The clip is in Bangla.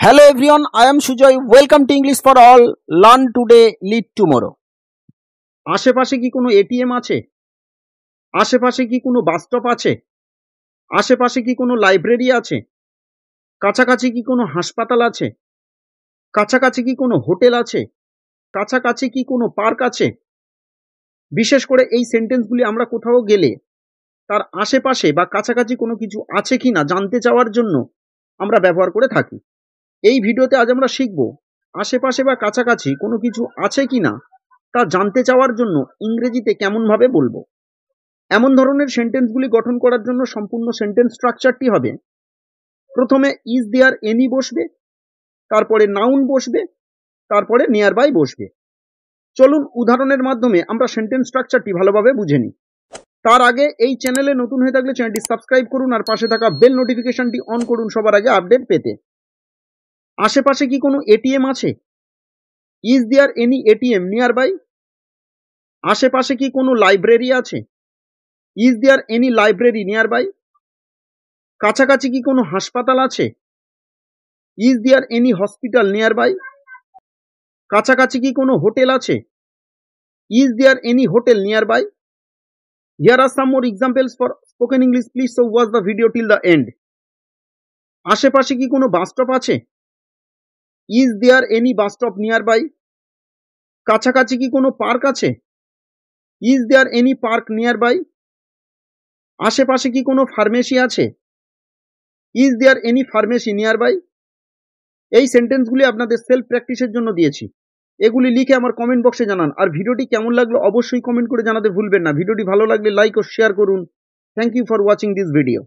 Hello everyone, I am Sujoy. Welcome to English for all. Learn today, lead tomorrow. আশেপাশে কি কোনো এটিএম আছে? আশেপাশে কি কোনো বাস স্টপ আছে? আশেপাশে কি কোনো লাইব্রেরি আছে? কাছাকাছি কি কোনো হাসপাতাল আছে? কাছাকাছি কি কোনো হোটেল আছে? কাছাকাছি কি কোনো পার্ক আছে? বিশেষ করে এই সেন্টেন্সগুলি আমরা কোথাও গেলে তার আশেপাশে বা কাছাকাছি কোনো কিছু আছে কিনা জানতে চাওয়ার জন্য আমরা ব্যবহার করে থাকি। এই ভিডিওতে আজ আমরা শিখব আশেপাশে বা কাছাকাছি কোনো কিছু আছে কিনা তা জানতে চাওয়ার জন্য ইংরেজিতে কেমনভাবে বলবো। এমন ধরনের সেন্টেন্সগুলি গঠন করার জন্য সম্পূর্ণ সেন্টেন্স স্ট্রাকচারটি হবে, প্রথমে ইজ দেয়ার এনি বসবে, তারপরে নাউন বসবে, তারপরে নিয়ার বাই বসবে। চলুন উদাহরণের মাধ্যমে আমরা সেন্টেন্স স্ট্রাকচারটি ভালোভাবে বুঝে নিই। তার আগে এই চ্যানেলে নতুন হয়ে থাকলে চ্যানেলটি সাবস্ক্রাইব করুন আর পাশে থাকা বেল নোটিফিকেশনটি অন করুন সবার আগে আপডেট পেতে। আশেপাশে কি কোনো এটিএম আছে? Is there any ATM nearby? আশেপাশে কি কোনো লাইব্রেরি আছে? Is there any library nearby? কাছাকাছি কি কোনো হাসপাতাল আছে? Is there any hospital nearby? কাছাকাছি কি কোনো হোটেল আছে? Is there any hotel nearby? Here are some more examples for spoken English. Please so watch the video till the end. আশেপাশে কি কোনো বাস স্টপ আছে? Is there any bus stop nearby? কাছাকাছি কি কোনো পার্ক আছে? Is there any park nearby? আশেপাশে কি কোনো ফার্মেসি আছে? Is there any pharmacy nearby? এই সেন্টেন্সগুলি আপনাদের সেলফ প্র্যাকটিসের জন্য দিয়েছি, এগুলি লিখে আমার কমেন্ট বক্সে জানান। আর ভিডিওটি কেমন লাগলো অবশ্যই কমেন্ট করে জানাতে ভুলবেন না। ভিডিওটি ভালো লাগলে লাইক ও শেয়ার করুন। Thank you for watching this video.